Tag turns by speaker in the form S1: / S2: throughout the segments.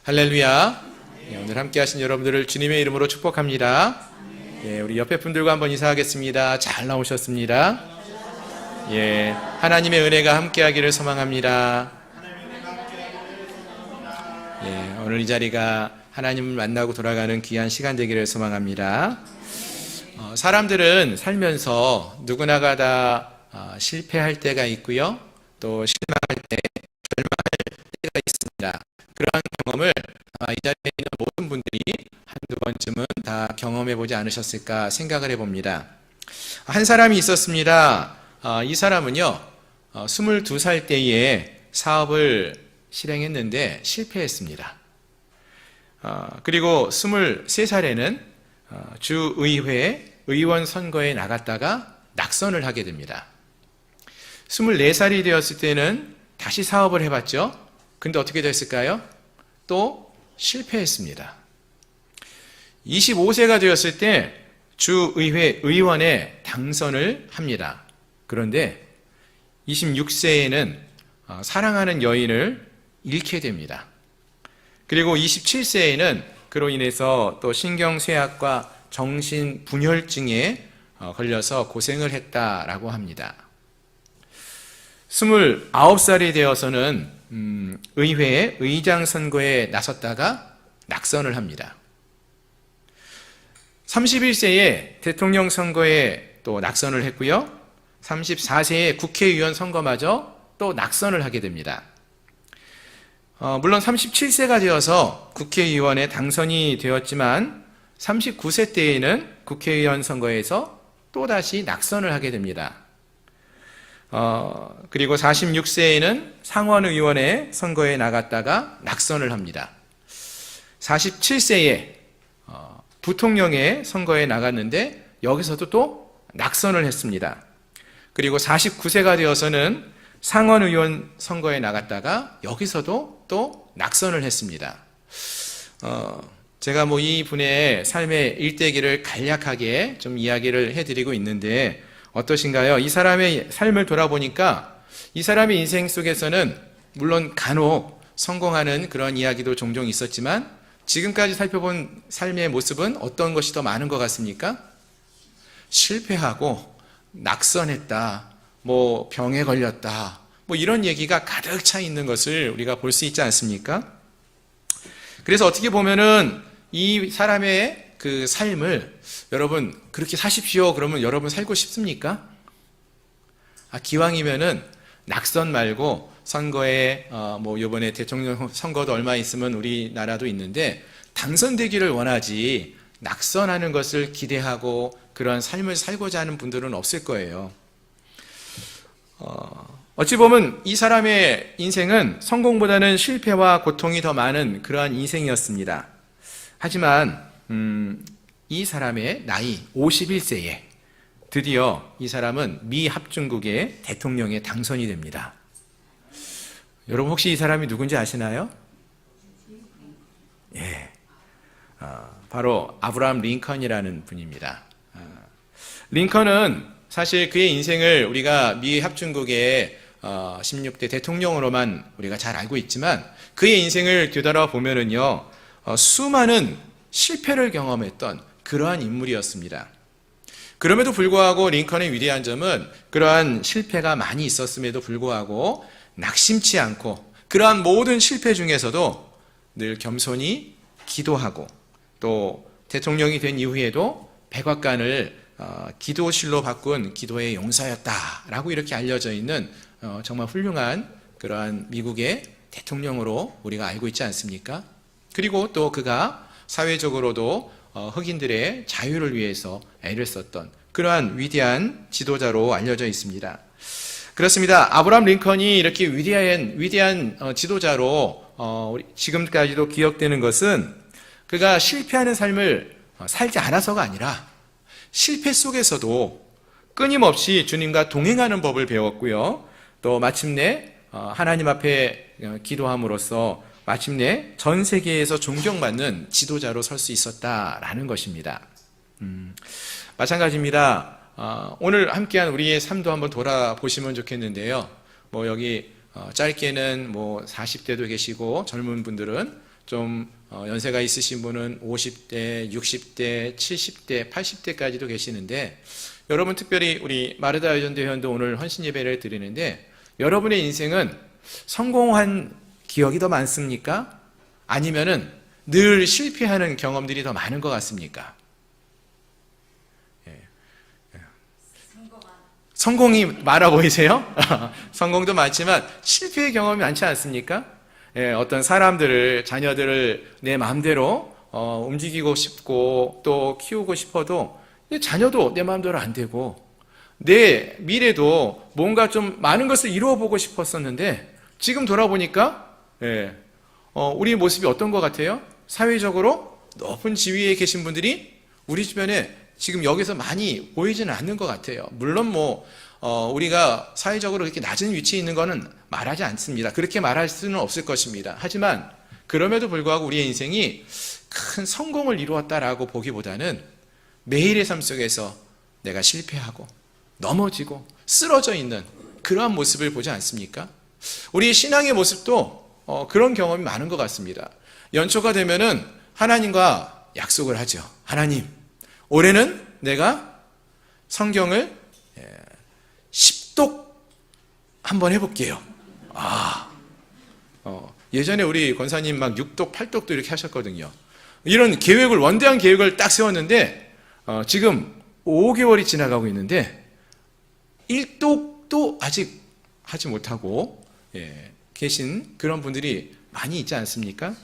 S1: 할렐루야. 오늘 함께 하신 여러분들을 주님의 이름으로 축복합니다. 우리 옆에 분들과 한번 인사하겠습니다. 잘 나오셨습니다. 하나님의 은혜가 함께 하기를 소망합니다. 오늘 이 자리가 하나님을 만나고 돌아가는 귀한 시간 되기를 소망합니다. 사람들은 살면서 누구나가 다 실패할 때가 있고요. 또 실망할 때, 절망할 때가 있습니다. 그러한 경험을 이 자리에 있는 모든 분들이 한두 번쯤은 다 경험해 보지 않으셨을까 생각을 해봅니다. 한 사람이 있었습니다. 이 사람은요, 22살 때에 사업을 실행했는데 실패했습니다. 그리고 23살에는 주의회 의원 선거에 나갔다가 낙선을 하게 됩니다. 24살이 되었을 때는 다시 사업을 해봤죠. 근데 어떻게 됐을까요? 또 실패했습니다. 25세가 되었을 때 주의회 의원에 당선을 합니다. 그런데 26세에는 사랑하는 여인을 잃게 됩니다. 그리고 27세에는 그로 인해서 또 신경쇠약과 정신분열증에 걸려서 고생을 했다라고 합니다. 29살이 되어서는 의회의 의장 선거에 나섰다가 낙선을 합니다. 31세에 대통령 선거에 또 낙선을 했고요. 34세에 국회의원 선거마저 또 낙선을 하게 됩니다. 물론 37세가 되어서 국회의원에 당선이 되었지만 39세 때에는 국회의원 선거에서 또다시 낙선을 하게 됩니다. 그리고 46세에는 상원의원의 선거에 나갔다가 낙선을 합니다. 47세에 부통령의 선거에 나갔는데 여기서도 또 낙선을 했습니다. 그리고 49세가 되어서는 상원의원 선거에 나갔다가 여기서도 또 낙선을 했습니다. 제가 이 분의 삶의 일대기를 간략하게 좀 이야기를 해드리고 있는데 어떠신가요? 이 사람의 삶을 돌아보니까 이 사람의 인생 속에서는 물론 간혹 성공하는 그런 이야기도 종종 있었지만 지금까지 살펴본 삶의 모습은 어떤 것이 더 많은 것 같습니까? 실패하고 낙선했다, 병에 걸렸다, 이런 얘기가 가득 차 있는 것을 우리가 볼 수 있지 않습니까? 그래서 어떻게 보면은 이 사람의 그 삶을 여러분 그렇게 사십시오 그러면 여러분 살고 싶습니까? 기왕이면은 낙선 말고 선거에 이번에 대통령 선거도 얼마 있으면 우리나라도 있는데 당선되기를 원하지 낙선하는 것을 기대하고 그런 삶을 살고자 하는 분들은 없을 거예요. 어찌 보면 이 사람의 인생은 성공보다는 실패와 고통이 더 많은 그러한 인생이었습니다. 하지만 이 사람의 나이 51세에 드디어 이 사람은 미 합중국의 대통령에 당선이 됩니다. 여러분 혹시 이 사람이 누군지 아시나요? 바로 아브라함 링컨이라는 분입니다. 링컨은 사실 그의 인생을 우리가 미 합중국의 16대 대통령으로만 우리가 잘 알고 있지만 그의 인생을 되돌아보면은요, 수많은 실패를 경험했던 그러한 인물이었습니다. 그럼에도 불구하고 링컨의 위대한 점은 그러한 실패가 많이 있었음에도 불구하고 낙심치 않고 그러한 모든 실패 중에서도 늘 겸손히 기도하고 또 대통령이 된 이후에도 백악관을 기도실로 바꾼 기도의 용사였다라고 이렇게 알려져 있는 정말 훌륭한 그러한 미국의 대통령으로 우리가 알고 있지 않습니까? 그리고 또 그가 사회적으로도 흑인들의 자유를 위해서 애를 썼던 그러한 위대한 지도자로 알려져 있습니다. 그렇습니다. 아브라함 링컨이 이렇게 위대한 지도자로 지금까지도 기억되는 것은 그가 실패하는 삶을 살지 않아서가 아니라 실패 속에서도 끊임없이 주님과 동행하는 법을 배웠고요. 또 마침내 하나님 앞에 기도함으로써 마침내 전 세계에서 존경받는 지도자로 설 수 있었다라는 것입니다. 마찬가지입니다. 오늘 함께한 우리의 삶도 한번 돌아보시면 좋겠는데요. 여기 짧게는 40대도 계시고 젊은 분들은 좀 연세가 있으신 분은 50대, 60대, 70대, 80대까지도 계시는데, 여러분 특별히 우리 마르다 여전대회원도 오늘 헌신 예배를 드리는데, 여러분의 인생은 성공한 기억이 더 많습니까? 아니면은 늘 실패하는 경험들이 더 많은 것 같습니까? 성공이 많아 보이세요? 성공도 많지만 실패의 경험이 많지 않습니까? 어떤 사람들을, 자녀들을 내 마음대로 움직이고 싶고 또 키우고 싶어도 자녀도 내 마음대로 안 되고, 내 미래도 뭔가 좀 많은 것을 이루어보고 싶었었는데 지금 돌아보니까 우리 모습이 어떤 것 같아요? 사회적으로 높은 지위에 계신 분들이 우리 주변에 지금 여기서 많이 보이지는 않는 것 같아요. 물론 우리가 사회적으로 이렇게 낮은 위치에 있는 것은 말하지 않습니다. 그렇게 말할 수는 없을 것입니다. 하지만 그럼에도 불구하고 우리의 인생이 큰 성공을 이루었다라고 보기보다는 매일의 삶 속에서 내가 실패하고 넘어지고 쓰러져 있는 그러한 모습을 보지 않습니까? 우리의 신앙의 모습도 그런 경험이 많은 것 같습니다. 연초가 되면은 하나님과 약속을 하죠. 하나님, 올해는 내가 성경을 10독 한번 해볼게요. 예전에 우리 권사님 막 6독, 8독도 이렇게 하셨거든요. 이런 계획을, 원대한 계획을 딱 세웠는데 지금 5개월이 지나가고 있는데 1독도 아직 하지 못하고 계신 그런 분들이 많이 있지 않습니까?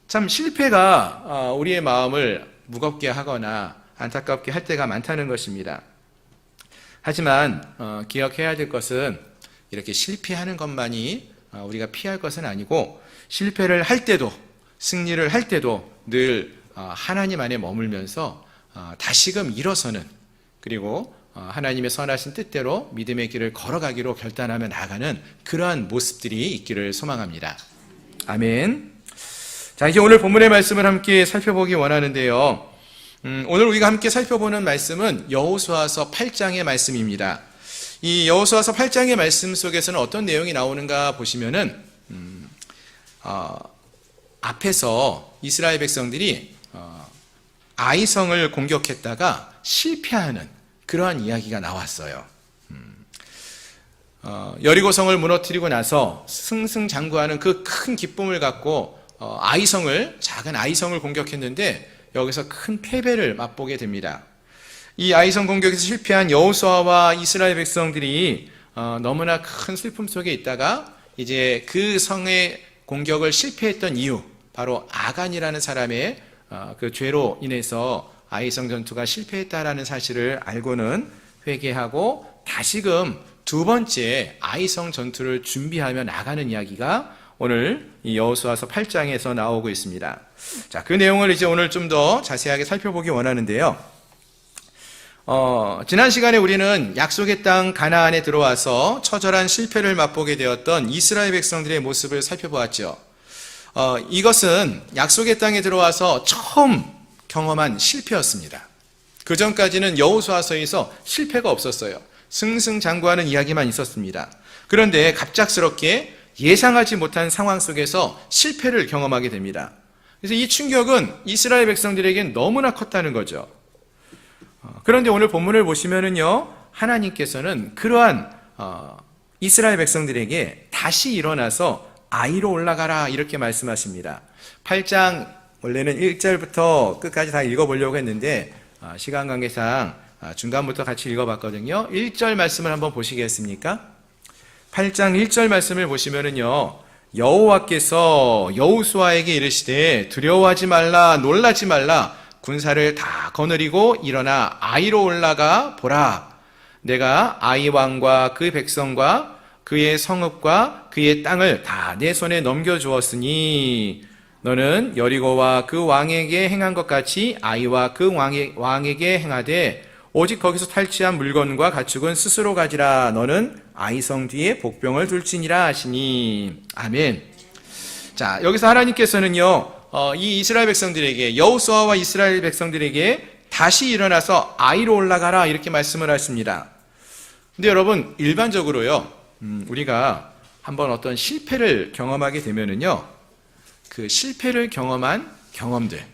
S1: 참 실패가 우리의 마음을 무겁게 하거나 안타깝게 할 때가 많다는 것입니다. 하지만 기억해야 될 것은 이렇게 실패하는 것만이 우리가 피할 것은 아니고, 실패를 할 때도 승리를 할 때도 늘 하나님 안에 머물면서 다시금 일어서는, 그리고 하나님의 선하신 뜻대로 믿음의 길을 걸어가기로 결단하며 나아가는 그러한 모습들이 있기를 소망합니다. 아멘. 자, 이제 오늘 본문의 말씀을 함께 살펴보기 원하는데요. 오늘 우리가 함께 살펴보는 말씀은 여호수아서 8장의 말씀입니다. 이 여호수아서 8장의 말씀 속에서는 어떤 내용이 나오는가 보시면은 앞에서 이스라엘 백성들이 아이성을 공격했다가 실패하는 그러한 이야기가 나왔어요. 여리고성을 무너뜨리고 나서 승승장구하는 그 큰 기쁨을 갖고 작은 아이성을 공격했는데 여기서 큰 패배를 맛보게 됩니다. 이 아이성 공격에서 실패한 여호수아와 이스라엘 백성들이 너무나 큰 슬픔 속에 있다가 이제 그 성의 공격을 실패했던 이유, 바로 아간이라는 사람의 그 죄로 인해서 아이성 전투가 실패했다라는 사실을 알고는 회개하고 다시금 두 번째 아이성 전투를 준비하며 나가는 이야기가 오늘 이 여호수아서 8장에서 나오고 있습니다. 자, 그 내용을 이제 오늘 좀 더 자세하게 살펴보기 원하는데요. 지난 시간에 우리는 약속의 땅 가나안에 들어와서 처절한 실패를 맛보게 되었던 이스라엘 백성들의 모습을 살펴보았죠. 이것은 약속의 땅에 들어와서 처음 경험한 실패였습니다. 그 전까지는 여호수아서에서 실패가 없었어요. 승승장구하는 이야기만 있었습니다. 그런데 갑작스럽게 예상하지 못한 상황 속에서 실패를 경험하게 됩니다. 그래서 이 충격은 이스라엘 백성들에겐 너무나 컸다는 거죠. 그런데 오늘 본문을 보시면은요, 하나님께서는 그러한 이스라엘 백성들에게 다시 일어나서 아이로 올라가라 이렇게 말씀하십니다. 8장 원래는 1절부터 끝까지 다 읽어보려고 했는데 시간 관계상 중간부터 같이 읽어봤거든요. 1절 말씀을 한번 보시겠습니까? 8장 1절 말씀을 보시면은요, 여호와께서 여호수아에게 이르시되 두려워하지 말라, 놀라지 말라, 군사를 다 거느리고 일어나 아이로 올라가 보라. 내가 아이 왕과 그 백성과 그의 성읍과 그의 땅을 다 내 손에 넘겨주었으니 너는 여리고와 그 왕에게 행한 것 같이 아이와 그 왕에게 행하되 오직 거기서 탈취한 물건과 가축은 스스로 가지라. 너는 아이성 뒤에 복병을 둘지니라 하시니. 아멘. 자, 여기서 하나님께서는요, 이 이스라엘 백성들에게, 여호수아와 이스라엘 백성들에게 다시 일어나서 아이로 올라가라 이렇게 말씀을 하십니다. 근데 여러분, 일반적으로요, 우리가 한번 어떤 실패를 경험하게 되면은요, 그 실패를 경험한 경험들,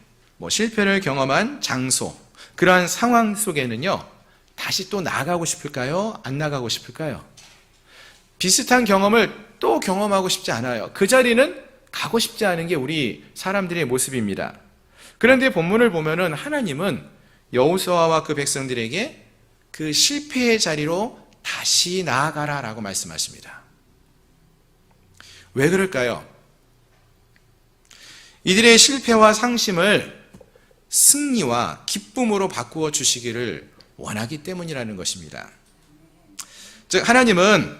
S1: 실패를 경험한 장소, 그러한 상황 속에는요, 다시 또 나아가고 싶을까요? 안 나가고 싶을까요? 비슷한 경험을 또 경험하고 싶지 않아요. 그 자리는 가고 싶지 않은 게 우리 사람들의 모습입니다. 그런데 본문을 보면은 하나님은 여호수아와 그 백성들에게 그 실패의 자리로 다시 나아가라 라고 말씀하십니다. 왜 그럴까요? 이들의 실패와 상심을 승리와 기쁨으로 바꾸어 주시기를 원하기 때문이라는 것입니다. 즉 하나님은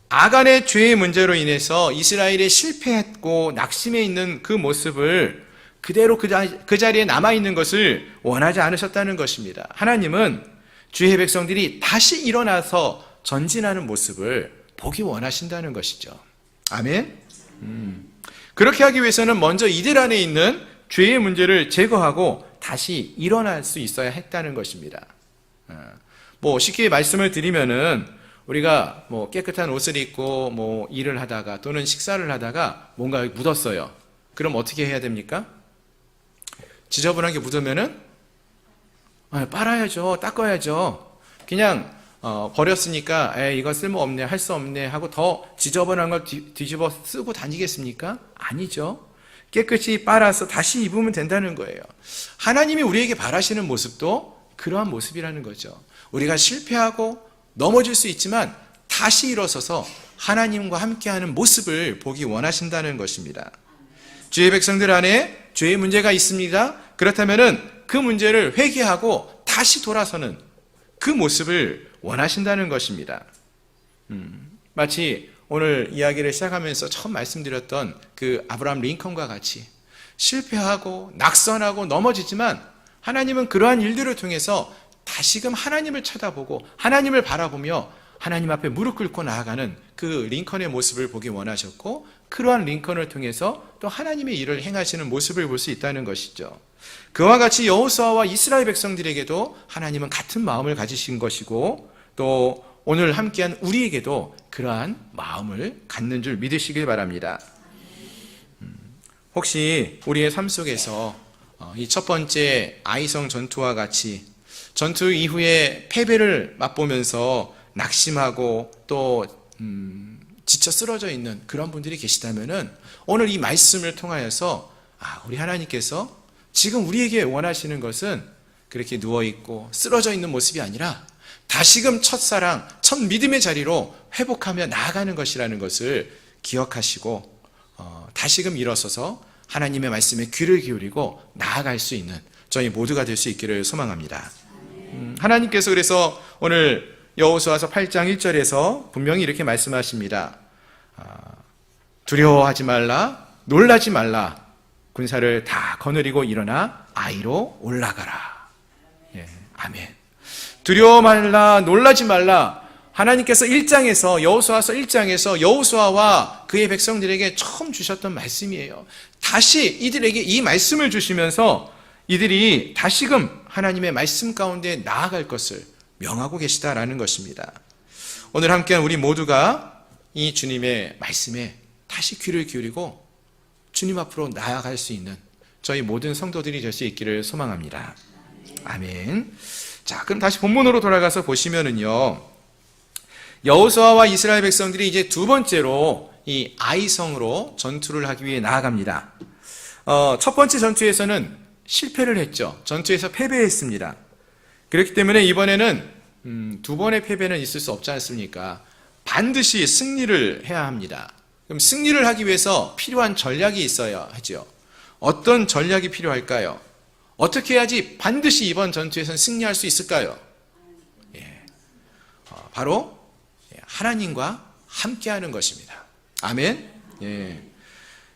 S1: 아간의 죄의 문제로 인해서 이스라엘이 실패했고 낙심해 있는 그 모습을 그대로 그 자리에 남아있는 것을 원하지 않으셨다는 것입니다. 하나님은 주의 백성들이 다시 일어나서 전진하는 모습을 보기 원하신다는 것이죠. 아멘? 그렇게 하기 위해서는 먼저 이들 안에 있는 죄의 문제를 제거하고 다시 일어날 수 있어야 했다는 것입니다. 쉽게 말씀을 드리면은 우리가 깨끗한 옷을 입고 일을 하다가 또는 식사를 하다가 뭔가 묻었어요. 그럼 어떻게 해야 됩니까? 지저분한 게 묻으면은 빨아야죠. 닦아야죠. 그냥 버렸으니까 이거 쓸모없네, 할 수 없네 하고 더 지저분한 걸 뒤집어 쓰고 다니겠습니까? 아니죠. 깨끗이 빨아서 다시 입으면 된다는 거예요. 하나님이 우리에게 바라시는 모습도 그러한 모습이라는 거죠. 우리가 실패하고 넘어질 수 있지만 다시 일어서서 하나님과 함께하는 모습을 보기 원하신다는 것입니다. 주의 백성들 안에 죄의 문제가 있습니다. 그렇다면은 그 문제를 회개하고 다시 돌아서는 그 모습을 원하신다는 것입니다. 마치 오늘 이야기를 시작하면서 처음 말씀드렸던 그 아브라함 링컨과 같이 실패하고 낙선하고 넘어지지만 하나님은 그러한 일들을 통해서 다시금 하나님을 쳐다보고 하나님을 바라보며 하나님 앞에 무릎 꿇고 나아가는 그 링컨의 모습을 보기 원하셨고 그러한 링컨을 통해서 또 하나님의 일을 행하시는 모습을 볼 수 있다는 것이죠. 그와 같이 여호수아와 이스라엘 백성들에게도 하나님은 같은 마음을 가지신 것이고 또 오늘 함께한 우리에게도 그러한 마음을 갖는 줄 믿으시길 바랍니다. 혹시 우리의 삶 속에서 이 첫 번째 아이성 전투와 같이 전투 이후에 패배를 맛보면서 낙심하고 또 지쳐 쓰러져 있는 그런 분들이 계시다면은 오늘 이 말씀을 통하여서 우리 하나님께서 지금 우리에게 원하시는 것은 그렇게 누워있고 쓰러져 있는 모습이 아니라 다시금 첫사랑, 첫 믿음의 자리로 회복하며 나아가는 것이라는 것을 기억하시고 다시금 일어서서 하나님의 말씀에 귀를 기울이고 나아갈 수 있는 저희 모두가 될 수 있기를 소망합니다. 하나님께서 그래서 오늘 여호수아서 8장 1절에서 분명히 이렇게 말씀하십니다. 두려워하지 말라, 놀라지 말라, 군사를 다 거느리고 일어나 아이로 올라가라. 아멘. 두려워 말라, 놀라지 말라. 하나님께서 1장에서 여호수아서 1장에서 여호수아와 그의 백성들에게 처음 주셨던 말씀이에요. 다시 이들에게 이 말씀을 주시면서 이들이 다시금 하나님의 말씀 가운데 나아갈 것을 명하고 계시다라는 것입니다. 오늘 함께한 우리 모두가 이 주님의 말씀에 다시 귀를 기울이고 주님 앞으로 나아갈 수 있는 저희 모든 성도들이 될 수 있기를 소망합니다. 아멘. 자, 그럼 다시 본문으로 돌아가서 보시면은요, 여호수아와 이스라엘 백성들이 이제 두 번째로 이 아이성으로 전투를 하기 위해 나아갑니다. 첫 번째 전투에서는 실패를 했죠. 전투에서 패배했습니다. 그렇기 때문에 이번에는 두 번의 패배는 있을 수 없지 않습니까? 반드시 승리를 해야 합니다. 그럼 승리를 하기 위해서 필요한 전략이 있어야 하죠. 어떤 전략이 필요할까요? 어떻게 해야지 반드시 이번 전투에서는 승리할 수 있을까요? 바로 하나님과 함께하는 것입니다. 아멘.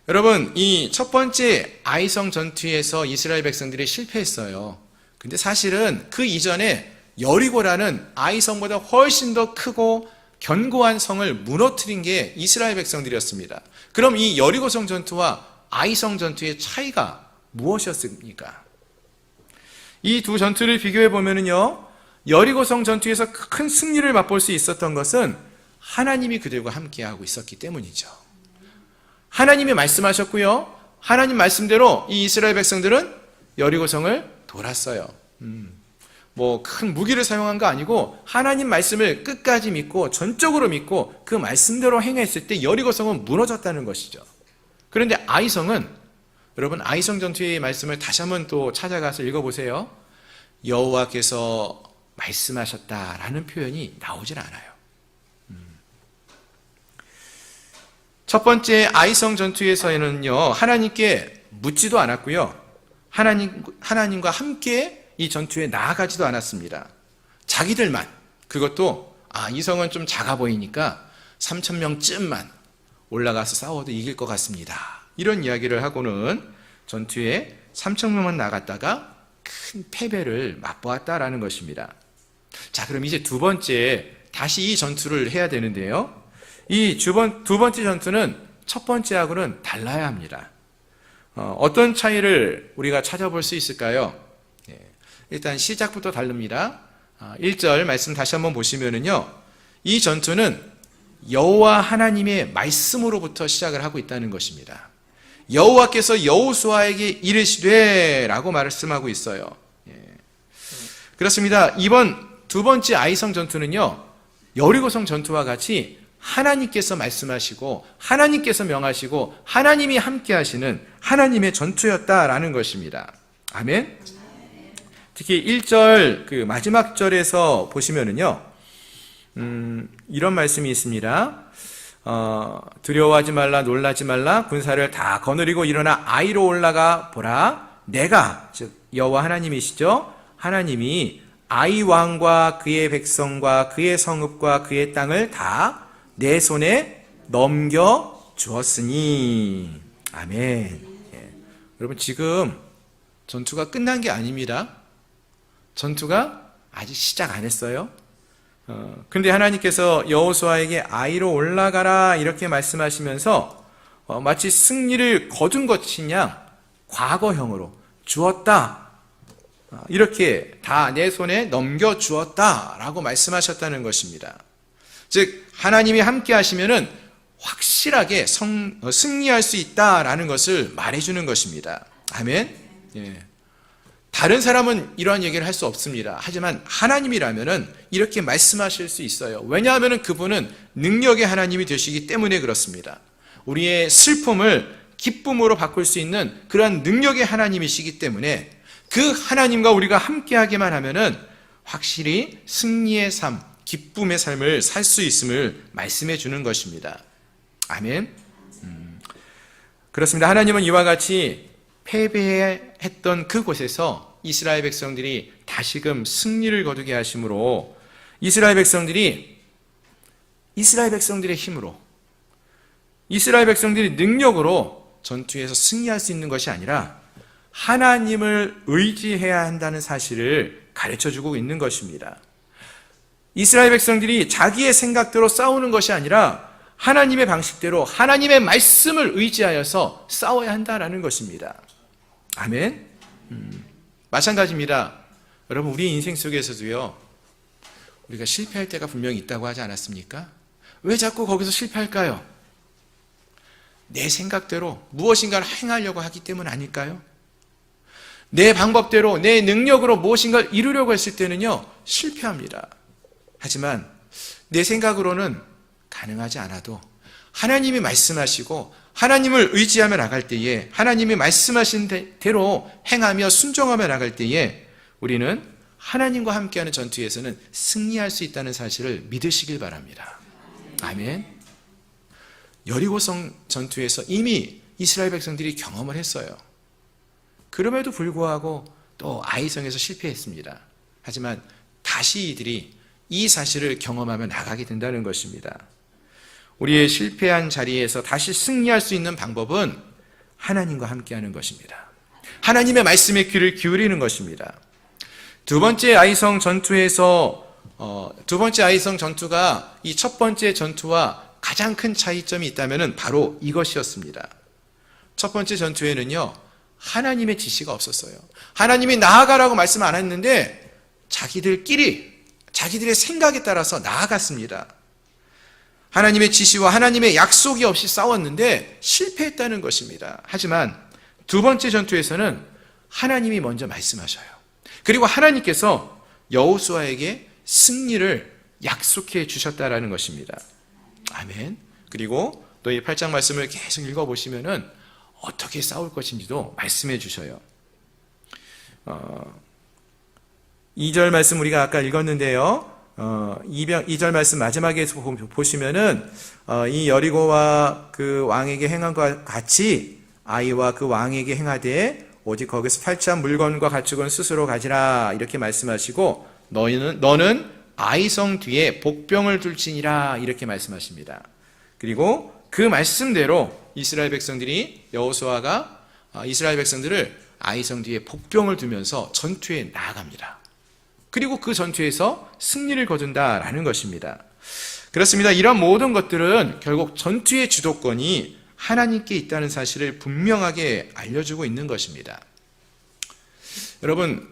S1: 여러분, 이 첫 번째 아이성 전투에서 이스라엘 백성들이 실패했어요. 근데 사실은 그 이전에 여리고라는 아이성보다 훨씬 더 크고 견고한 성을 무너뜨린 게 이스라엘 백성들이었습니다. 그럼 이 여리고성 전투와 아이성 전투의 차이가 무엇이었습니까? 이 두 전투를 비교해 보면은요, 여리고성 전투에서 큰 승리를 맛볼 수 있었던 것은 하나님이 그들과 함께하고 있었기 때문이죠. 하나님이 말씀하셨고요. 하나님 말씀대로 이 이스라엘 백성들은 여리고성을 돌았어요. 뭐 큰 무기를 사용한 거 아니고 하나님 말씀을 끝까지 믿고 전적으로 믿고 그 말씀대로 행했을 때 여리고성은 무너졌다는 것이죠. 그런데 아이성은, 여러분 아이성 전투의 말씀을 다시 한번 또 찾아가서 읽어보세요. 여호와께서 말씀하셨다라는 표현이 나오질 않아요. 첫 번째 아이성 전투에서는요, 하나님께 묻지도 않았고요, 하나님과 함께 이 전투에 나아가지도 않았습니다. 자기들만, 그것도 이 성은 좀 작아 보이니까 3,000명쯤만 올라가서 싸워도 이길 것 같습니다, 이런 이야기를 하고는 전투에 3,000명만 나갔다가 큰 패배를 맛보았다라는 것입니다. 자, 그럼 이제 두 번째 다시 이 전투를 해야 되는데요, 이 두 번째 전투는 첫 번째하고는 달라야 합니다. 어떤 차이를 우리가 찾아볼 수 있을까요? 일단 시작부터 다릅니다. 1절 말씀 다시 한번 보시면은요, 이 전투는 여호와 하나님의 말씀으로부터 시작을 하고 있다는 것입니다. 여호와께서 여호수아에게 이르시되 라고 말씀하고 있어요. 그렇습니다. 이번 두 번째 아이성 전투는요, 여리고성 전투와 같이 하나님께서 말씀하시고 하나님께서 명하시고 하나님이 함께 하시는 하나님의 전투였다라는 것입니다. 아멘. 특히 1절 그 마지막 절에서 보시면은요, 이런 말씀이 있습니다. 두려워하지 말라, 놀라지 말라, 군사를 다 거느리고 일어나 아이로 올라가 보라. 내가, 즉 여호와 하나님이시죠, 하나님이 아이 왕과 그의 백성과 그의 성읍과 그의 땅을 다 내 손에 넘겨 주었으니. 아멘. 여러분 지금 전투가 끝난 게 아닙니다. 전투가 아직 시작 안 했어요. 근데 하나님께서 여호수아에게 아이로 올라가라 이렇게 말씀하시면서 마치 승리를 거둔 것이냐 과거형으로 주었다, 이렇게 다 내 손에 넘겨 주었다라고 말씀하셨다는 것입니다. 즉 하나님이 함께 하시면은 확실하게 승리할 수 있다라는 것을 말해주는 것입니다. 아멘. 다른 사람은 이러한 얘기를 할 수 없습니다. 하지만 하나님이라면은 이렇게 말씀하실 수 있어요. 왜냐하면 그분은 능력의 하나님이 되시기 때문에 그렇습니다. 우리의 슬픔을 기쁨으로 바꿀 수 있는 그러한 능력의 하나님이시기 때문에 그 하나님과 우리가 함께하기만 하면은 확실히 승리의 삶, 기쁨의 삶을 살 수 있음을 말씀해 주는 것입니다. 아멘. 그렇습니다. 하나님은 이와 같이 패배했던 그곳에서 이스라엘 백성들이 다시금 승리를 거두게 하심으로 이스라엘 백성들의 힘으로, 이스라엘 백성들이 능력으로 전투에서 승리할 수 있는 것이 아니라 하나님을 의지해야 한다는 사실을 가르쳐주고 있는 것입니다. 이스라엘 백성들이 자기의 생각대로 싸우는 것이 아니라 하나님의 방식대로 하나님의 말씀을 의지하여서 싸워야 한다는 것입니다. 아멘. 마찬가지입니다. 여러분 우리 인생 속에서도요, 우리가 실패할 때가 분명히 있다고 하지 않았습니까? 왜 자꾸 거기서 실패할까요? 내 생각대로 무엇인가를 행하려고 하기 때문 아닐까요? 내 방법대로 내 능력으로 무엇인가를 이루려고 했을 때는요 실패합니다. 하지만 내 생각으로는 가능하지 않아도 하나님이 말씀하시고 하나님을 의지하며 나갈 때에, 하나님이 말씀하신 대로 행하며 순종하며 나갈 때에 우리는 하나님과 함께하는 전투에서는 승리할 수 있다는 사실을 믿으시길 바랍니다. 아멘. 여리고성 전투에서 이미 이스라엘 백성들이 경험을 했어요. 그럼에도 불구하고 또 아이성에서 실패했습니다. 하지만 다시 이들이 이 사실을 경험하며 나가게 된다는 것입니다. 우리의 실패한 자리에서 다시 승리할 수 있는 방법은 하나님과 함께하는 것입니다. 하나님의 말씀에 귀를 기울이는 것입니다. 두 번째 아이성 전투가 이 첫 번째 전투와 가장 큰 차이점이 있다면 바로 이것이었습니다. 첫 번째 전투에는요, 하나님의 지시가 없었어요. 하나님이 나아가라고 말씀 안 했는데 자기들의 생각에 따라서 나아갔습니다. 하나님의 지시와 하나님의 약속이 없이 싸웠는데 실패했다는 것입니다. 하지만 두 번째 전투에서는 하나님이 먼저 말씀하셔요. 그리고 하나님께서 여호수아에게 승리를 약속해 주셨다라는 것입니다. 아멘. 그리고 또 이 8장 말씀을 계속 읽어보시면은 어떻게 싸울 것인지도 말씀해 주셔요. 2절 말씀 우리가 아까 읽었는데요. 2절 말씀 마지막에 보시면은 이 여리고와 그 왕에게 행한 것과 같이 아이와 그 왕에게 행하되 오직 거기서 팔취한 물건과 가축은 스스로 가지라 이렇게 말씀하시고 너는 아이성 뒤에 복병을 둘지니라 이렇게 말씀하십니다. 그리고 그 말씀대로 이스라엘 백성들이 여호수아가 이스라엘 백성들을 아이성 뒤에 복병을 두면서 전투에 나아갑니다. 그리고 그 전투에서 승리를 거둔다라는 것입니다. 그렇습니다. 이런 모든 것들은 결국 전투의 주도권이 하나님께 있다는 사실을 분명하게 알려주고 있는 것입니다. 여러분,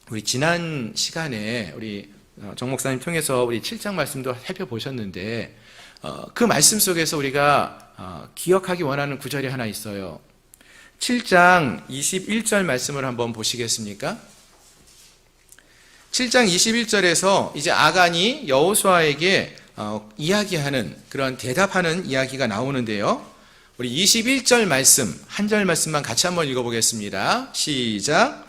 S1: 우리 지난 시간에 우리 정 목사님 통해서 우리 7장 말씀도 살펴보셨는데 그 말씀 속에서 우리가 기억하기 원하는 구절이 하나 있어요. 7장 21절 말씀을 한번 보시겠습니까? 7장 21절에서 이제 아간이 여호수아에게 이야기하는 그런 대답하는 이야기가 나오는데요. 우리 21절 말씀, 한 절 말씀만 같이 한번 읽어보겠습니다. 시작.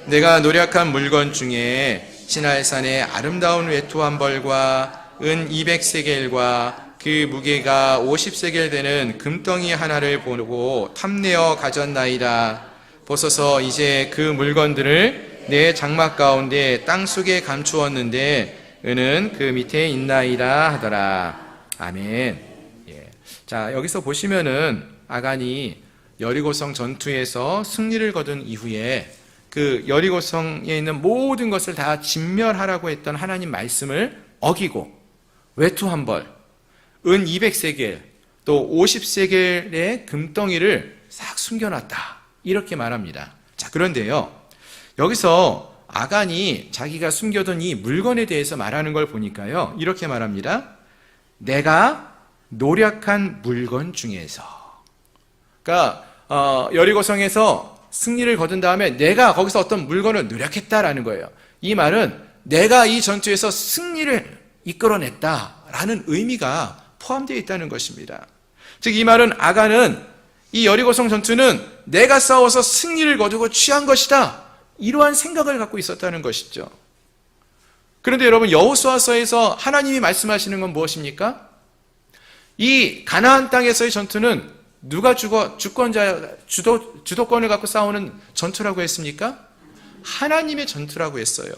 S1: 내가 노력한 물건 중에 시날산의 아름다운 외투 한 벌과 은 200세겔과 그 무게가 50세겔 되는 금덩이 하나를 보고 탐내어 가졌나이다. 보소서 이제 그 물건들을 내 장막 가운데 땅속에 감추었는데 은은 그 밑에 있나이다 하더라. 아멘. 예. 자, 여기서 보시면은 아간이 여리고성 전투에서 승리를 거둔 이후에 그 여리고성에 있는 모든 것을 다 진멸하라고 했던 하나님 말씀을 어기고 외투 한 벌, 은 200세겔, 또 50세겔의 금덩이를 싹 숨겨놨다. 이렇게 말합니다. 자, 그런데요. 여기서 아간이 자기가 숨겨둔 이 물건에 대해서 말하는 걸 보니까요. 이렇게 말합니다. 내가 노력한 물건 중에서. 그러니까 여리고성에서 승리를 거둔 다음에 내가 거기서 어떤 물건을 노력했다라는 거예요. 이 말은 내가 이 전투에서 승리를 이끌어냈다라는 의미가 포함되어 있다는 것입니다. 즉 이 말은 아간은 이 여리고성 전투는 내가 싸워서 승리를 거두고 취한 것이다. 이러한 생각을 갖고 있었다는 것이죠. 그런데 여러분 여호수아서에서 하나님이 말씀하시는 건 무엇입니까? 이 가나안 땅에서의 전투는 누가 주도권을 갖고 싸우는 전투라고 했습니까? 하나님의 전투라고 했어요.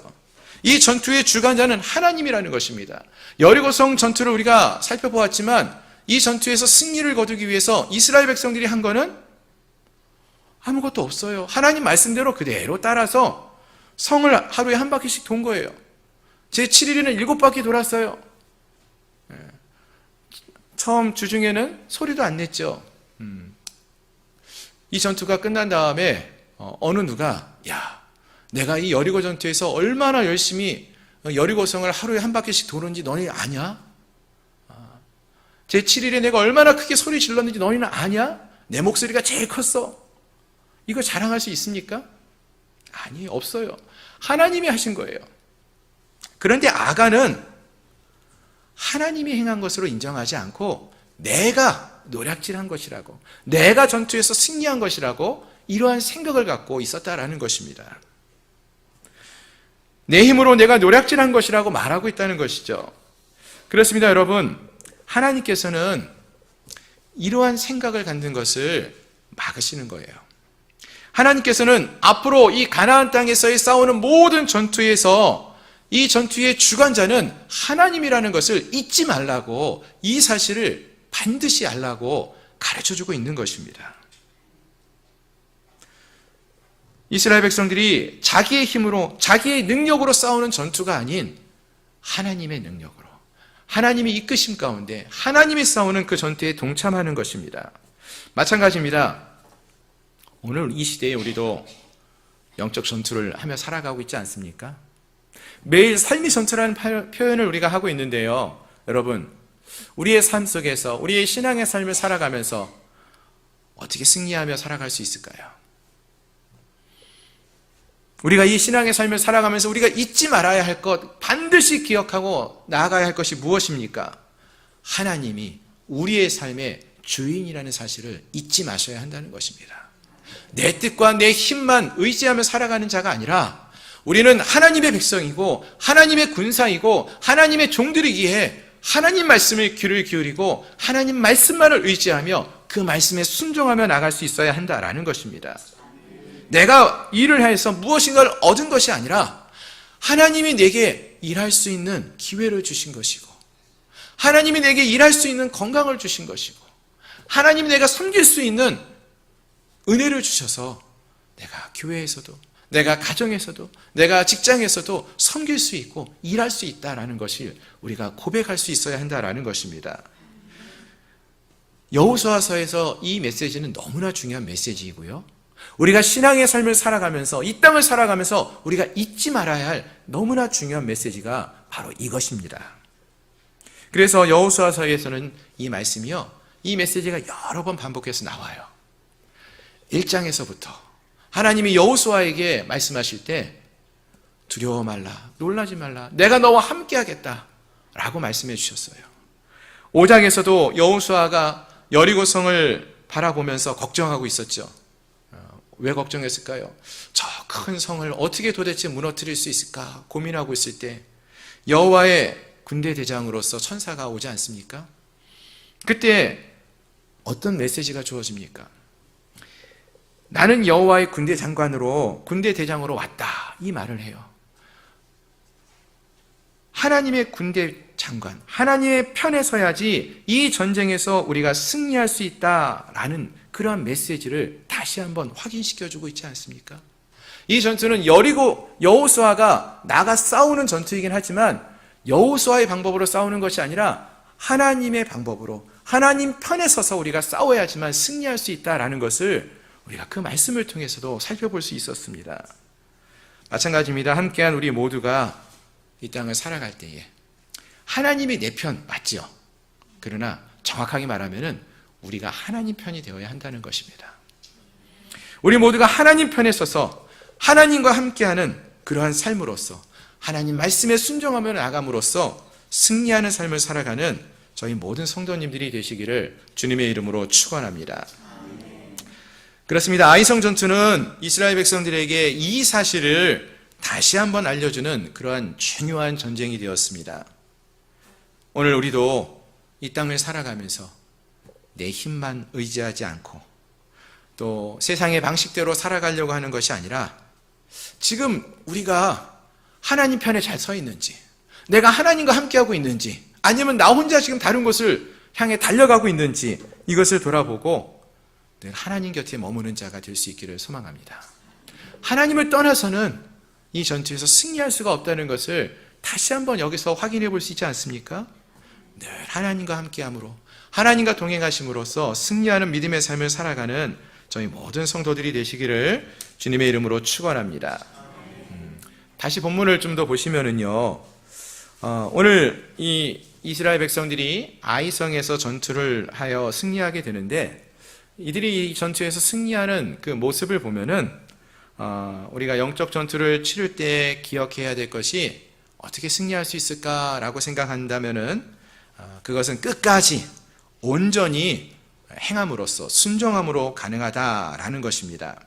S1: 이 전투의 주관자는 하나님이라는 것입니다. 여리고성 전투를 우리가 살펴보았지만 이 전투에서 승리를 거두기 위해서 이스라엘 백성들이 한 거는 아무것도 없어요. 하나님 말씀대로 그대로 따라서 성을 하루에 한 바퀴씩 돈 거예요. 제7일에는 7바퀴 돌았어요. 처음 주중에는 소리도 안 냈죠. 이 전투가 끝난 다음에 어느 누가 내가 이 여리고 전투에서 얼마나 열심히 여리고성을 하루에 한 바퀴씩 도는지 너희 아냐? 제7일에 내가 얼마나 크게 소리 질렀는지 너희는 아냐? 내 목소리가 제일 컸어. 이거 자랑할 수 있습니까? 아니, 없어요. 하나님이 하신 거예요. 그런데 아간은 하나님이 행한 것으로 인정하지 않고 내가 노략질한 것이라고, 내가 전투에서 승리한 것이라고 이러한 생각을 갖고 있었다라는 것입니다. 내 힘으로 내가 노략질한 것이라고 말하고 있다는 것이죠. 그렇습니다, 여러분. 하나님께서는 이러한 생각을 갖는 것을 막으시는 거예요. 하나님께서는 앞으로 이 가나안 땅에서의 싸우는 모든 전투에서 이 전투의 주관자는 하나님이라는 것을 잊지 말라고, 이 사실을 반드시 알라고 가르쳐주고 있는 것입니다. 이스라엘 백성들이 자기의 힘으로, 자기의 능력으로 싸우는 전투가 아닌 하나님의 능력으로, 하나님의 이끄심 가운데 하나님이 싸우는 그 전투에 동참하는 것입니다. 마찬가지입니다. 오늘 이 시대에 우리도 영적 전투를 하며 살아가고 있지 않습니까? 매일 삶의 전투라는 표현을 우리가 하고 있는데요. 여러분, 우리의 삶 속에서 우리의 신앙의 삶을 살아가면서 어떻게 승리하며 살아갈 수 있을까요? 우리가 이 신앙의 삶을 살아가면서 우리가 잊지 말아야 할 것, 반드시 기억하고 나아가야 할 것이 무엇입니까? 하나님이 우리의 삶의 주인이라는 사실을 잊지 마셔야 한다는 것입니다. 내 뜻과 내 힘만 의지하며 살아가는 자가 아니라 우리는 하나님의 백성이고 하나님의 군사이고 하나님의 종들이기에 하나님 말씀에 귀를 기울이고 하나님 말씀만을 의지하며 그 말씀에 순종하며 나갈 수 있어야 한다라는 것입니다. 내가 일을 해서 무엇인가를 얻은 것이 아니라 하나님이 내게 일할 수 있는 기회를 주신 것이고 하나님이 내게 일할 수 있는 건강을 주신 것이고 하나님이 내가 섬길 수 있는 은혜를 주셔서 내가 교회에서도 내가 가정에서도 내가 직장에서도 섬길 수 있고 일할 수 있다라는 것을 우리가 고백할 수 있어야 한다라는 것입니다. 여호수아서에서 이 메시지는 너무나 중요한 메시지이고요. 우리가 신앙의 삶을 살아가면서 이 땅을 살아가면서 우리가 잊지 말아야 할 너무나 중요한 메시지가 바로 이것입니다. 그래서 여호수아서에서는 이 말씀이요, 이 메시지가 여러 번 반복해서 나와요. 1장에서부터 하나님이 여호수아에게 말씀하실 때 두려워 말라, 놀라지 말라, 내가 너와 함께 하겠다 라고 말씀해 주셨어요. 5장에서도 여호수아가 여리고성을 바라보면서 걱정하고 있었죠. 왜 걱정했을까요? 저 큰 성을 어떻게 도대체 무너뜨릴 수 있을까 고민하고 있을 때 여호와의 군대 대장으로서 천사가 오지 않습니까? 그때 어떤 메시지가 주어집니까? 나는 여호와의 군대 장관으로, 군대 대장으로 왔다, 이 말을 해요. 하나님의 군대 장관, 하나님의 편에 서야지 이 전쟁에서 우리가 승리할 수 있다라는 그러한 메시지를 다시 한번 확인시켜주고 있지 않습니까? 이 전투는 여호수아가 나가 싸우는 전투이긴 하지만 여호수아의 방법으로 싸우는 것이 아니라 하나님의 방법으로 하나님 편에 서서 우리가 싸워야지만 승리할 수 있다라는 것을 우리가 그 말씀을 통해서도 살펴볼 수 있었습니다. 마찬가지입니다. 함께한 우리 모두가 이 땅을 살아갈 때에 하나님이 내 편 맞죠? 그러나 정확하게 말하면은 우리가 하나님 편이 되어야 한다는 것입니다. 우리 모두가 하나님 편에 서서 하나님과 함께하는 그러한 삶으로서 하나님 말씀에 순종하며 나감으로써 승리하는 삶을 살아가는 저희 모든 성도님들이 되시기를 주님의 이름으로 축원합니다. 그렇습니다. 아이성 전투는 이스라엘 백성들에게 이 사실을 다시 한번 알려주는 그러한 중요한 전쟁이 되었습니다. 오늘 우리도 이 땅을 살아가면서 내 힘만 의지하지 않고 또 세상의 방식대로 살아가려고 하는 것이 아니라 지금 우리가 하나님 편에 잘 서 있는지, 내가 하나님과 함께하고 있는지, 아니면 나 혼자 지금 다른 곳을 향해 달려가고 있는지 이것을 돌아보고 내가 하나님 곁에 머무는 자가 될 수 있기를 소망합니다. 하나님을 떠나서는 이 전투에서 승리할 수가 없다는 것을 다시 한번 여기서 확인해 볼 수 있지 않습니까? 늘 하나님과 함께함으로 하나님과 동행하심으로써 승리하는 믿음의 삶을 살아가는 저희 모든 성도들이 되시기를 주님의 이름으로 축원합니다. 다시 본문을 좀 더 보시면은요, 오늘 이 이스라엘 백성들이 아이성에서 전투를 하여 승리하게 되는데 이들이 이 전투에서 승리하는 그 모습을 보면은 우리가 영적 전투를 치를 때 기억해야 될 것이 어떻게 승리할 수 있을까라고 생각한다면은 그것은 끝까지 온전히 행함으로써 순종함으로 가능하다라는 것입니다.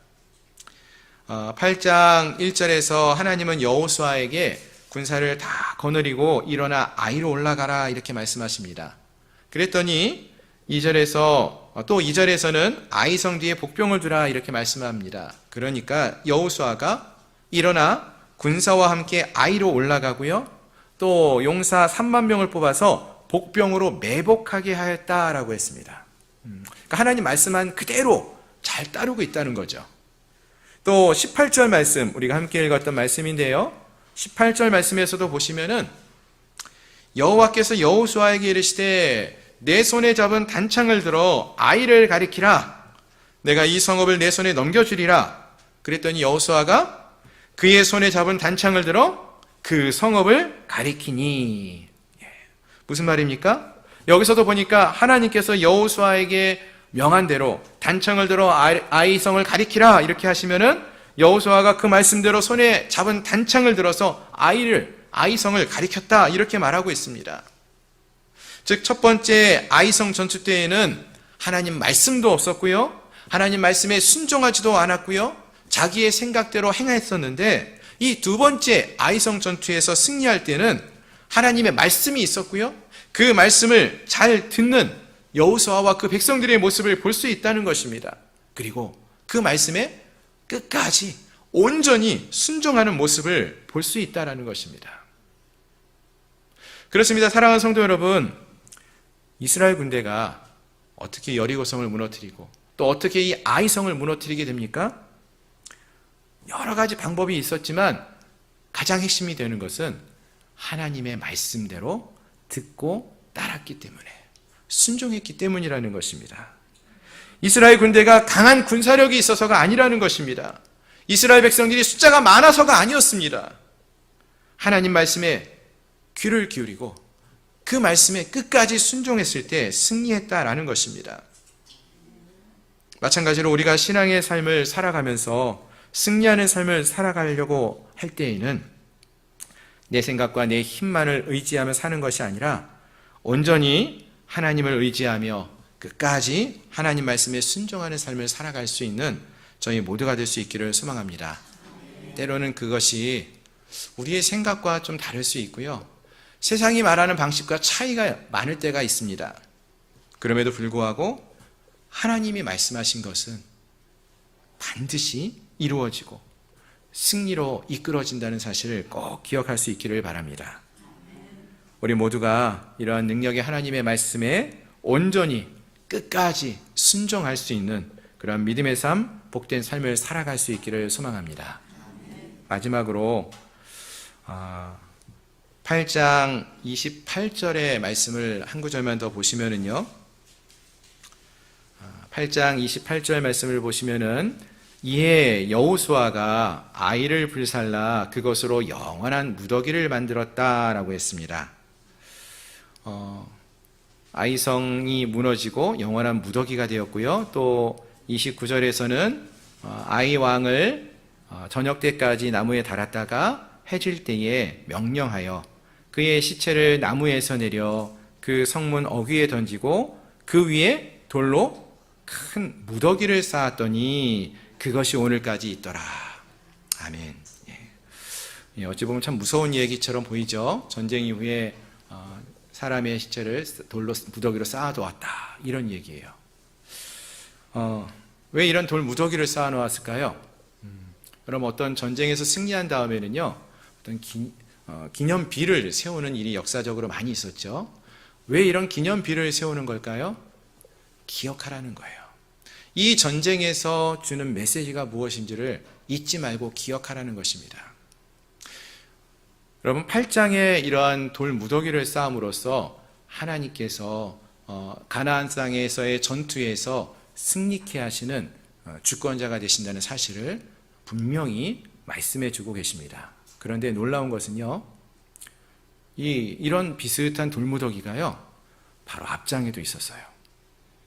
S1: 8장 1절에서 하나님은 여호수아에게 군사를 다 거느리고 일어나 아이로 올라가라 이렇게 말씀하십니다. 그랬더니 2절에서 또 2절에서는 아이성 뒤에 복병을 두라 이렇게 말씀합니다. 그러니까 여호수아가 일어나 군사와 함께 아이로 올라가고요, 또 용사 3만 명을 뽑아서 복병으로 매복하게 하였다라고 했습니다. 그러니까 하나님 말씀한 그대로 잘 따르고 있다는 거죠. 또 18절 말씀, 우리가 함께 읽었던 말씀인데요, 18절 말씀에서도 보시면은 여호와께서 여호수아에게 이르시되 내 손에 잡은 단창을 들어 아이를 가리키라, 내가 이 성읍을 내 손에 넘겨주리라. 그랬더니 여호수아가 그의 손에 잡은 단창을 들어 그 성읍을 가리키니. 무슨 말입니까? 여기서도 보니까 하나님께서 여호수아에게 명한 대로 단청을 들어 아이성을 가리키라 이렇게 하시면은 여호수아가 그 말씀대로 손에 잡은 단창을 들어서 아이성을 가리켰다 이렇게 말하고 있습니다. 즉 첫 번째 아이성 전투 때에는 하나님 말씀도 없었고요, 하나님 말씀에 순종하지도 않았고요, 자기의 생각대로 행했었는데, 이 두 번째 아이성 전투에서 승리할 때는 하나님의 말씀이 있었고요, 그 말씀을 잘 듣는 여호수아와 그 백성들의 모습을 볼 수 있다는 것입니다. 그리고 그 말씀에 끝까지 온전히 순종하는 모습을 볼 수 있다는 것입니다. 그렇습니다. 사랑하는 성도 여러분, 이스라엘 군대가 어떻게 여리고성을 무너뜨리고 또 어떻게 이 아이성을 무너뜨리게 됩니까? 여러 가지 방법이 있었지만 가장 핵심이 되는 것은 하나님의 말씀대로 듣고 따랐기 때문에, 순종했기 때문이라는 것입니다. 이스라엘 군대가 강한 군사력이 있어서가 아니라는 것입니다. 이스라엘 백성들이 숫자가 많아서가 아니었습니다. 하나님 말씀에 귀를 기울이고 그 말씀에 끝까지 순종했을 때 승리했다라는 것입니다. 마찬가지로 우리가 신앙의 삶을 살아가면서 승리하는 삶을 살아가려고 할 때에는 내 생각과 내 힘만을 의지하며 사는 것이 아니라 온전히 하나님을 의지하며 끝까지 하나님 말씀에 순종하는 삶을 살아갈 수 있는 저희 모두가 될 수 있기를 소망합니다. 때로는 그것이 우리의 생각과 좀 다를 수 있고요, 세상이 말하는 방식과 차이가 많을 때가 있습니다. 그럼에도 불구하고 하나님이 말씀하신 것은 반드시 이루어지고 승리로 이끌어진다는 사실을 꼭 기억할 수 있기를 바랍니다. 우리 모두가 이러한 능력의 하나님의 말씀에 온전히 끝까지 순종할 수 있는 그런 믿음의 삶, 복된 삶을 살아갈 수 있기를 소망합니다. 마지막으로 8장 28절의 말씀을 한 구절만 더 보시면은요, 8장 28절 말씀을 보시면은 이에 여호수아가 아이를 불살라 그것으로 영원한 무더기를 만들었다라고 했습니다. 아이성이 무너지고 영원한 무더기가 되었고요, 또 29절에서는 아이 왕을 저녁 때까지 나무에 달았다가 해질 때에 명령하여 그의 시체를 나무에서 내려 그 성문 어귀에 던지고 그 위에 돌로 큰 무더기를 쌓았더니 그것이 오늘까지 있더라. 아멘. 어찌 보면 참 무서운 얘기처럼 보이죠. 전쟁 이후에 사람의 시체를 돌로 무더기로 쌓아두었다, 이런 얘기예요. 왜 이런 돌 무더기를 쌓아놓았을까요? 그럼 어떤 전쟁에서 승리한 다음에는요, 어떤 기념비를 세우는 일이 역사적으로 많이 있었죠. 왜 이런 기념비를 세우는 걸까요? 기억하라는 거예요. 이 전쟁에서 주는 메시지가 무엇인지를 잊지 말고 기억하라는 것입니다. 여러분, 8장에 이러한 돌 무더기를 쌓음으로써 하나님께서 가나안 땅에서의 전투에서 승리케 하시는 주권자가 되신다는 사실을 분명히 말씀해 주고 계십니다. 그런데 놀라운 것은요, 이런 비슷한 돌무더기가요, 바로 앞장에도 있었어요.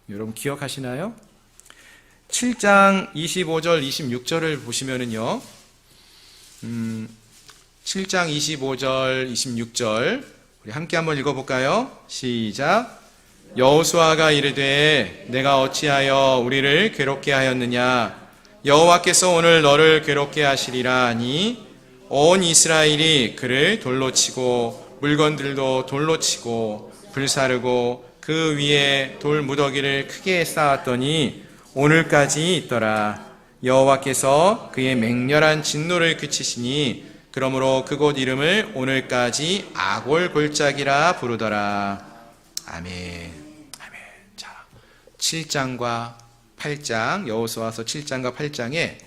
S1: 여러분 기억하시나요? 7장 25절, 26절을 보시면은요, 7장 25절, 26절 우리 함께 한번 읽어볼까요? 시작. 여호수아가 이르되 내가 어찌하여 우리를 괴롭게 하였느냐? 여호와께서 오늘 너를 괴롭게 하시리라 하니 온 이스라엘이 그를 돌로 치고 물건들도 돌로 치고 불사르고 그 위에 돌 무더기를 크게 쌓았더니 오늘까지 있더라. 여호와께서 그의 맹렬한 진노를 그치시니 그러므로 그곳 이름을 오늘까지 아골골짜기라 부르더라. 아멘. 아멘. 자, 7장과 8장, 여호수아서 7장과 8장에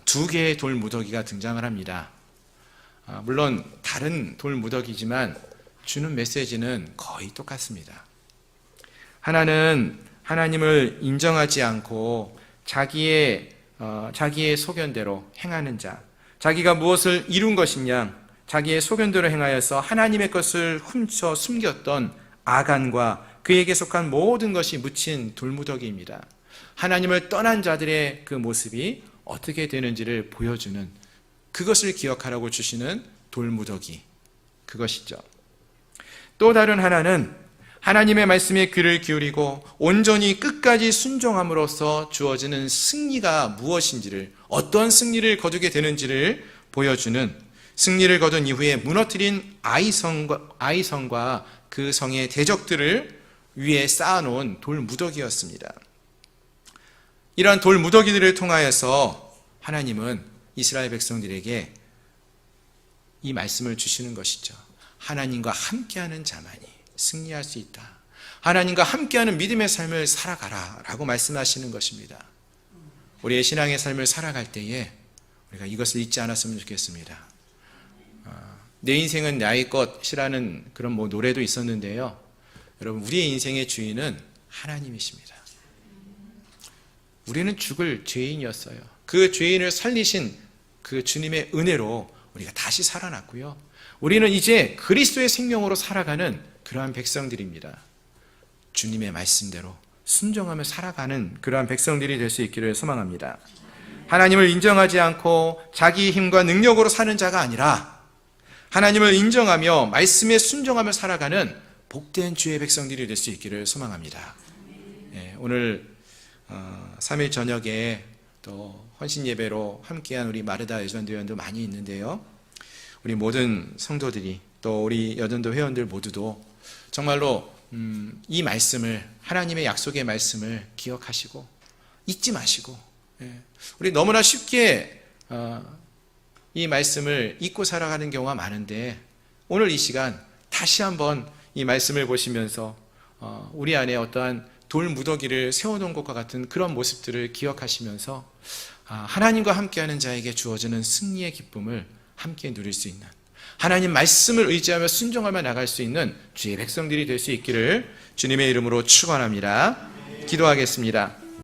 S1: 두 개의 돌 무더기가 등장을 합니다. 물론 다른 돌 무더기지만 주는 메시지는 거의 똑같습니다. 하나는 하나님을 인정하지 않고 자기의 소견대로 행하는 자, 자기가 무엇을 이룬 것이냐, 자기의 소견대로 행하여서 하나님의 것을 훔쳐 숨겼던 아간과 그에게 속한 모든 것이 묻힌 돌무더기입니다. 하나님을 떠난 자들의 그 모습이 어떻게 되는지를 보여주는, 그것을 기억하라고 주시는 돌무더기, 그것이죠. 또 다른 하나는 하나님의 말씀에 귀를 기울이고 온전히 끝까지 순종함으로써 주어지는 승리가 무엇인지를, 어떤 승리를 거두게 되는지를 보여주는, 승리를 거둔 이후에 무너뜨린 아이성과 그 성의 대적들을 위에 쌓아놓은 돌무더기였습니다. 이러한 돌무더기들을 통하여서 하나님은 이스라엘 백성들에게 이 말씀을 주시는 것이죠. 하나님과 함께하는 자만이 승리할 수 있다. 하나님과 함께하는 믿음의 삶을 살아가라 라고 말씀하시는 것입니다. 우리의 신앙의 삶을 살아갈 때에 우리가 이것을 잊지 않았으면 좋겠습니다. 내 인생은 나의 것이라는 그런 노래도 있었는데요. 여러분, 우리의 인생의 주인은 하나님이십니다. 우리는 죽을 죄인이었어요. 그 죄인을 살리신 그 주님의 은혜로 우리가 다시 살아났고요. 우리는 이제 그리스도의 생명으로 살아가는 그러한 백성들입니다. 주님의 말씀대로 순종하며 살아가는 그러한 백성들이 될 수 있기를 소망합니다. 하나님을 인정하지 않고 자기 힘과 능력으로 사는 자가 아니라 하나님을 인정하며 말씀에 순종하며 살아가는 복된 주의 백성들이 될 수 있기를 소망합니다. 오늘 3일 저녁에 또 헌신 예배로 함께한 우리 마르다 여전도 회원도 많이 있는데요. 우리 모든 성도들이 또 우리 여전도 회원들 모두도 정말로 이 말씀을, 하나님의 약속의 말씀을 기억하시고 잊지 마시고, 우리 너무나 쉽게 이 말씀을 잊고 살아가는 경우가 많은데 오늘 이 시간 다시 한번 이 말씀을 보시면서 우리 안에 어떠한 돌무더기를 세워놓은 것과 같은 그런 모습들을 기억하시면서 하나님과 함께하는 자에게 주어지는 승리의 기쁨을 함께 누릴 수 있는, 하나님 말씀을 의지하며 순종하며 나갈 수 있는 주의 백성들이 될 수 있기를 주님의 이름으로 축원합니다. 기도하겠습니다.